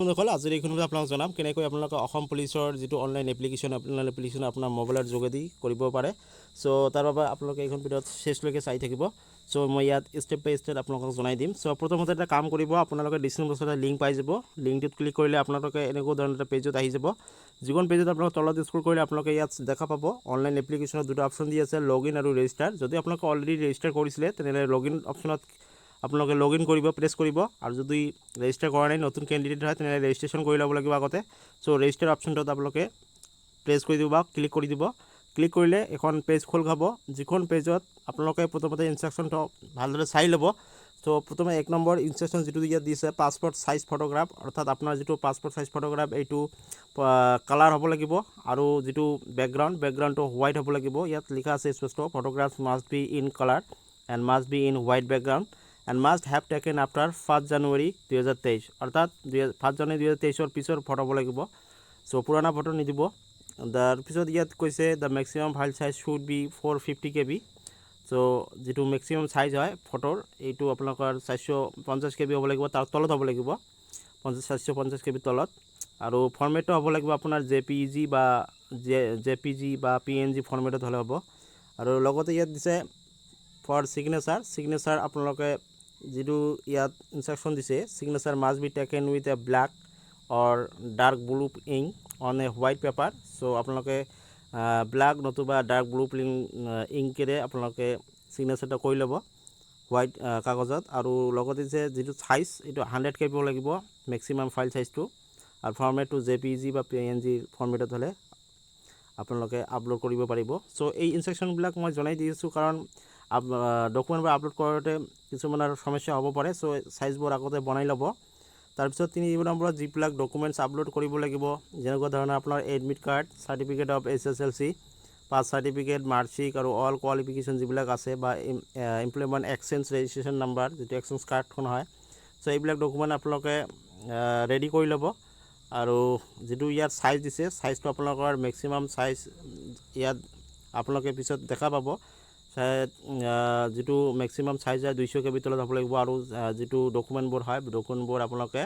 বন্ধুসকল আজিৰ এই ভিডিঅ'ত আপোনাক জনাম কেনেকৈ আপোনালোকে অসম পুলিচৰ যেটো অনলাইন এপ্লিকেশন আপোনাৰ মোবাইলৰ যোগেদি কৰিব পাৰে সো তাৰ বাবে আপোনালোকে এইখন ভিডিঅ'ত শেষলৈকে চাই থাকিব সো মই ইয়াত স্টেপ বাই স্টেপ আপোনালোকক জনাই দিম সো প্ৰথমতে এটা কাম কৰিব আপোনালোকে ডিসক্ৰিপচন বক্সত লিংক পাই যাব লিংকটোত ক্লিক কৰিলে আপোনালোকে এনেকুৱা ধৰণৰ এটা পেজত আহি যাব যিখন পেজত আপোনালোকে তলত স্ক্ৰল কৰিলে আপোনালোকে ইয়াত দেখা পাব অনলাইন এপ্লিকেশনৰ দুটা অপচন দি আছে লগইন আৰু ৰেজিষ্টাৰ যদি আপোনালোকে অলৰেডি ৰেজিষ্টাৰ কৰিছিলে তেনে লগইন অপচনত আপোনালোকে লগইন কৰিব প্ৰেছ কৰিব আৰু যদি ৰেজিষ্টাৰ কৰা নাই নতুন ক্যান্ডিডেট হয় তেনে ৰেজিষ্ট্ৰেচন কৰি ল'ব লাগিব আগতে সো ৰেজিষ্টাৰ অপচনটোত আপোনালোকে প্ৰেছ কৰি দিব বা ক্লিক কৰি দিব ক্লিক কৰিলে এখন পেজ খোল খাব যিখন পেজত আপোনালোকে প্ৰথমতে ইনস্ট্ৰাকশনটো ভালদৰে চাই ল'ব তো প্ৰথমে এক নম্বৰ ইনস্ট্ৰাকশন যেটো ইয়াত দিছে পাসপোৰ্ট সাইজ ফটোগ্ৰাফ অৰ্থাৎ আপোনাৰ যেটো পাসপোৰ্ট সাইজ ফটোগ্ৰাফ এইটো কালাৰ হ'ব লাগিব আৰু যেটো বেকগ্ৰাউণ্ডটো হোৱাইট হ'ব লাগিব ইয়াত লিখা আছে স্পষ্ট photograph must be in colour and must be in white background and must have taken after 1 January 2023 অৰ্থাৎ 1 জানুৱাৰী 2023 পিছৰ ফটো হ'ব লাগিব সো পুৰানা ফটো নিদিব তাৰ পিছত ইয়াত কৈছে the maximum file size should be 450 KB so যেটো maximum size হয় ফটোৰ এইটো আপোনালোকৰ 450 KB হ'ব লাগিব তাৰ তলত হ'ব লাগিব 450 KB তলত আৰু ফৰমেটটো হ'ব লাগিব আপোনাৰ JPG বা PNG ফৰমেটত হ'লে হ'ব আৰু লগতে ইয়াত দিছে for signature আপোনালোকে যেটো ইয়াত ইনস্ট্ৰাকশন দিছে signature must be taken with a black or dark blue ink on a white paper so আপোনালোকে black নতুবা dark blue ইংকেৰে আপোনালোকে সিগনেচাৰটো কৰি ল'ব হোৱাইট কাগজত আৰু লগতে যে যেটো সাইজ এটো 100 KB লাগিব ম্যাক্সিমাম ফাইল সাইজটো আৰু ফৰমেটটো JPG বা PNG ফৰমেটত হ'লে আপোনালোকে আপলোড কৰিব পাৰিব সো এই ইনস্ট্ৰাকশনবিলাক মই জনাই দিছো কাৰণ ডকুমেন্টবোৰ আপলোড কৰোতে কিছুমানৰ সমস্যা হ'ব পাৰে সো সাইজবোৰ আগতে বনাই ল'ব তাৰ পিছত 3 নম্বৰত যিবিলাক ডকুমেন্টছ আপলোড কৰিব লাগিব যেনেকুৱা ধৰণৰ আপোনাৰ admit card certificate of SSLC pass certificate marksheet আৰু অল কোৱালিফিকেশন যিবিলাক আছে বা এমপ্লয়মেন্ট এক্সচেঞ্জ ৰেজিষ্ট্ৰেচন নাম্বাৰ যেটো এক্সচেঞ্জ কাৰ্ডখন হয় সো এইবিলাক ডকুমেন্ট আপোনালোকে ৰেডি কৰি ল'ব আৰু যেটো ইয়াত সাইজ দিছে সাইজটো আপোনালোকৰ ম্যাক্সিমাম সাইজ ইয়াত আপোনালোকে পিছত দেখা পাব যেটো ম্যাক্সিমাম সাইজ 200 KB তলত হ'ব লাগিব আৰু যেটো ডকুমেন্টবোৰ হয় ডকুমেন্টবোৰ আপোনালোকে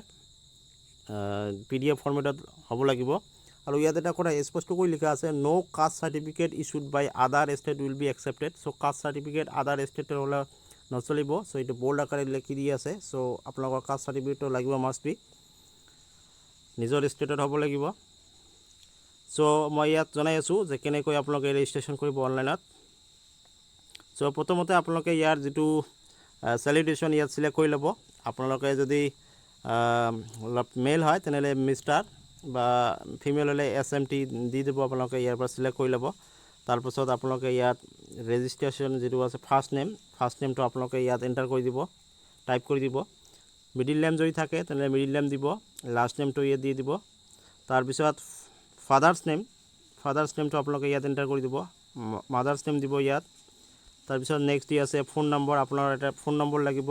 PDF ফৰমেটত হ'ব লাগিব আৰু ইয়াত এটা কথা স্পষ্ট কৰি লিখা আছে নো কাষ্ট সাৰ্টিফিকেট ইস্যুড বাই আদাৰ state will be accepted so caste certificate আদাৰ ষ্টেটৰ হ'লে নচলিব সো এটো বোল্ড আকাৰে লিখি দি আছে সো আপোনালোকৰ কাষ্ট সাৰ্টিফিকেটটো লাগিব মাষ্ট বি নিজৰ ষ্টেটত হ'ব লাগিব সো মই ইয়াত জনাই আছো যে কেনেকৈ আপোনালোকে ৰেজিষ্ট্ৰেচন কৰিব অনলাইনত সো প্ৰথমতে আপোনালোকে ইয়াৰ যেটো স্যালুটেশন ইয়াত সিলেক্ট কৰি ল'ব আপোনালোকে যদি মেল হয় তেনলে মিস্টাৰ বা ফিমেল হলে SMT দি দিব আপোনালোকে ইয়াৰ পৰা সিলেক্ট কৰি ল'ব তাৰ পিছত আপোনালোকে ইয়াত ৰেজিষ্ট্ৰেচন যেটো আছে ফাৰ্স্ট নেমটো আপোনালোকে ইয়াত এন্টাৰ কৰি দিব টাইপ কৰি দিব মিডল নেম যদি থাকে তেনলে মিডল নেম দিব লাষ্ট নেমটো ইয়াত দি দিব তাৰ পিছত ফাদাৰ্স নেমটো আপোনালোকে ইয়াত এন্টাৰ কৰি দিব মাদাৰ্স নেম দিব ইয়াত তাৰ পিছত নেক্সট দি আছে ফোন নম্বৰ আপোনাৰ এটা ফোন নম্বৰ লাগিব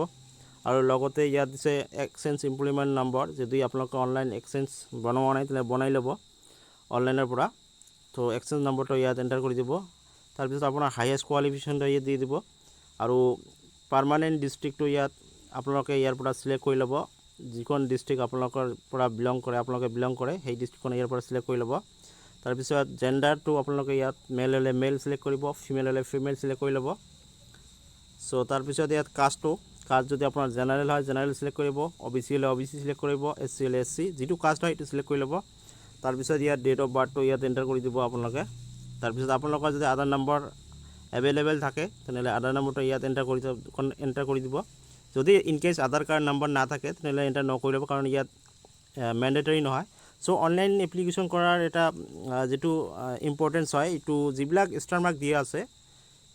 আৰু লগতে ইয়াত দিছে এক্সচেঞ্জ এমপ্লয়মেন্ট নম্বৰ যদি আপোনালোকে অনলাইন এক্সচেঞ্জ বনোৱা নাই তেনে বনাই ল'ব অনলাইনৰ পৰা তো এক্সচেঞ্জ নম্বৰটো ইয়াত এন্টাৰ কৰি দিব তাৰ পিছত আপোনাৰ হাইয়েষ্ট কোৱালিফিকেশনটো ইয়াত দি দিব আৰু পাৰ্মানেন্ট ডিস্ট্ৰিক্টটো ইয়াত আপোনালোকে ইয়াৰ পৰা সিলেক্ট কৰি ল'ব যিখন ডিস্ট্ৰিক্ট আপোনালোকৰ পৰা আপোনালোকে বিলং কৰে সেই ডিস্ট্ৰিক্টখন ইয়াৰ পৰা সিলেক্ট কৰি ল'ব তাৰ পিছত জেন্ডাৰটো আপোনালোকে ইয়াত মেল হলে মেল সিলেক্ট কৰিব ফিমেল হলে ফিমেল সিলেক্ট কৰি ল'ব সো তাৰ পিছত ইয়াত কাষ্ট যদি আপোনাৰ জেনাৰেল হয় জেনাৰেল সিলেক্ট কৰিব OBC হলে OBC সিলেক্ট কৰিব SC হলে SC যেটো কাষ্ট হয় এটো সিলেক্ট কৰি ল'ব তাৰ পিছত ইয়াত ডেট অফ বাৰ্থটো ইয়াত এন্টাৰ কৰি দিব আপোনালোকে তাৰ পিছত আপোনালোকৰ যদি আধাৰ নম্বৰ এভেইলেবল থাকে তেনলে আধাৰ নম্বৰটো ইয়াত এন্টাৰ কৰি দিব যদি in case Aadhaar card number না থাকে তেনলে এন্টাৰ নকৰিব কাৰণ ইয়াত ম্যান্ডেটৰি নহয় সো অনলাইন এপ্লিকেশন কৰাৰ এটা যেটো ইম্পৰ্টেন্স হয় এটো যিবিলাক ষ্টাৰ মাৰ্ক দিয়া আছে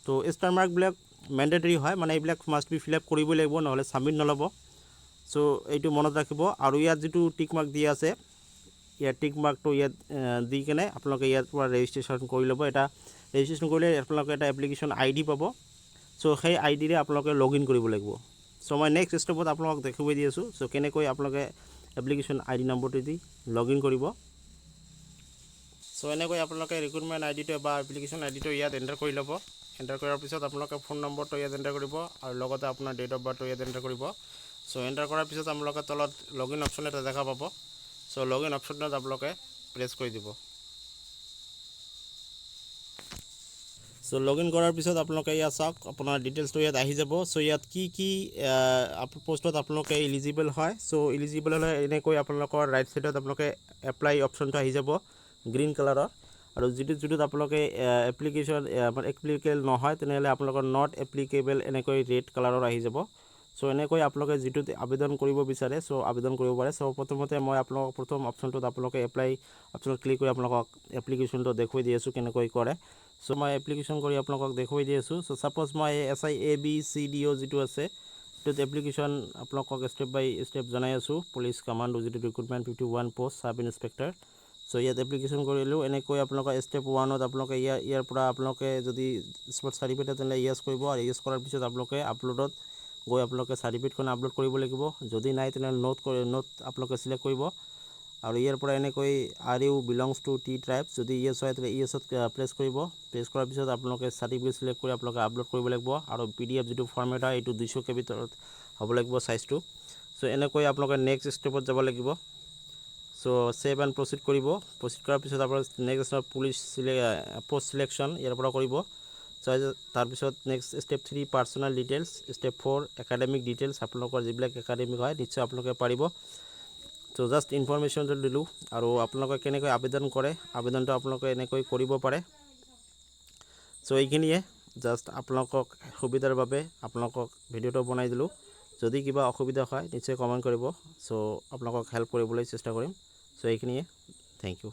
তো ষ্টাৰ মাৰ্ক বিলাক ম্যান্ডেটৰি হয় মানে এইবিলাক মাষ্ট বি ফিল আপ কৰিব লাগিব নহলে সাবমিট নলব সো এইটো মনত ৰাখিব আৰু ইয়াত যেটো টিক মাৰ্ক দিয়া আছে ইয়াত টিক মাৰ্কটো ইয়াত দি কেনে আপোনালোকে ইয়াত পৰা ৰেজিষ্ট্ৰেচন কৰি ল'ব এটা ৰেজিষ্ট্ৰেচন কৰিলে আপোনালোকে এটা এপ্লিকেশন ID পাব সো সেই ID ৰে আপোনালোকে লগইন কৰিব লাগিব সো মই নেক্সট ষ্টেপত আপোনালোকক দেখাই দি আছো সো কেনেকৈ আপোনালোকে এপ্লিকেশন ID নম্বৰটো দি লগইন কৰিব সো এনেকৈ আপোনালোকে ৰিক্ৰুটমেন্ট IDটো বা এপ্লিকেশন IDটো ইয়াত এন্টাৰ কৰি ল'ব এন্টাৰ কৰাৰ পিছত আপোনালোকে ফোন নম্বৰটো ইয়াত এন্টাৰ কৰিব আৰু লগতে আপোনাৰ ডেট অফ বাৰ্থটো ইয়াত এন্টাৰ কৰিব সো এন্টাৰ কৰাৰ পিছত আপোনালোকে তলত লগইন অপচন এটা দেখা পাব চ' লগ ইন অপশ্যনত আপোনালোকে প্ৰেছ কৰি দিব। চ' লগ ইন কৰাৰ পিছত আপোনালোকে ইয়াত চাওক, আপোনাৰ ডিটেইলছটো ইয়াত আহি যাব। চ' ইয়াত কি পোষ্টত আপোনালোকে ইলিজিবল হয়। চ' ইলিজিবল হ'লে এনেকৈ আপোনালোকৰ ৰাইট ছাইডত আপোনালোকে এপ্লাই অপশ্যনটো আহি যাব গ্ৰীণ কালাৰৰ, আৰু যিটোত আপোনালোকে এপ্লিকেবল নহয় তেনেহ'লে আপোনালোকৰ নট এপ্লিকেবল এনেকৈ ৰেড কালাৰৰ আহি যাব। চ' এনেকৈ আপোনালোকে যিটোত আবেদন কৰিব বিচাৰে চ' আবেদন কৰিব পাৰে। চ' প্ৰথমতে মই আপোনালোকক প্ৰথম অপশ্যনটোত আপোনালোকে এপ্লাই অপশ্যনত ক্লিক কৰি আপোনালোকক এপ্লিকেশ্যনটো দেখুৱাই দি আছোঁ কেনেকৈ কৰে। চ' মই এপ্লিকেশ্যন কৰি আপোনালোকক দেখুৱাই দি আছোঁ। চ' ছাপ'জ মই SI ABCDO যিটো আছে সেইটোত এপ্লিকেশ্যন আপোনালোকক ষ্টেপ বাই ষ্টেপ জনাই আছোঁ। পুলিচ কমাণ্ডো যিটো ৰিক্ৰুটমেণ্ট 51 পোষ্ট ছাব ইনস্পেক্টৰ। চ' ইয়াত এপ্লিকেশ্যন কৰিলোঁ। এনেকৈ আপোনালোকৰ ষ্টেপ 1ত আপোনালোকে ইয়াৰ পৰা আপোনালোকে যদি স্পট চাৰ্টিফিকেট তেনেহ'লে ইয়েছ কৰিব, আৰু ইয়েছ কৰাৰ পিছত আপোনালোকে আপলোডত গৈ আপোনালোকে চাৰ্টিফিকেটখন আপলোড কৰিব লাগিব। যদি নাই তেনেহ'লে নোট আপোনালোকে ছিলেক্ট কৰিব, আৰু ইয়াৰ পৰা এনেকৈ are you belongs to the tribe, যদি ইয়েছ হয় তেতিয়া ইয়েছত প্ৰেছ কৰিব। প্ৰেছ কৰাৰ পিছত আপোনালোকে চাৰ্টিফিকেট ছিলেক্ট কৰি আপোনালোকে আপলোড কৰিব লাগিব, আৰু PDF যিটো ফৰ্মেট হয় এইটো 200 KB ভিতৰত হ'ব লাগিব চাইজটো। চ' এনেকৈ আপোনালোকে নেক্সট ষ্টেপত যাব লাগিব। চ' ছেভ এণ্ড প্ৰচিড কৰিব। প্ৰচিড কৰাৰ পিছত আপোনাৰ নেক্সট পুলিচ পোষ্ট চিলেকশ্যন ইয়াৰ পৰা কৰিব। তাৰপিছত next step 3 personal details, step 4 academic details, আপোনালোকৰ যিবিলাক একাডেমিক হয় নিশ্চয় আপোনালোকে পাৰিব। চ' জাষ্ট ইনফৰমেশ্যনটো দিলোঁ, আৰু আপোনালোকে কেনেকৈ আবেদন কৰে আবেদনটো আপোনালোকে এনেকৈ কৰিব পাৰে। চ' এইখিনিয়ে জাষ্ট আপোনালোকক সুবিধাৰ বাবে আপোনালোকক ভিডিঅ'টো বনাই দিলোঁ। যদি কিবা অসুবিধা হয় নিশ্চয় কমেণ্ট কৰিব। চ' আপোনালোকক হেল্প কৰিবলৈ চেষ্টা কৰিম। চ' এইখিনিয়ে, থেংক ইউ।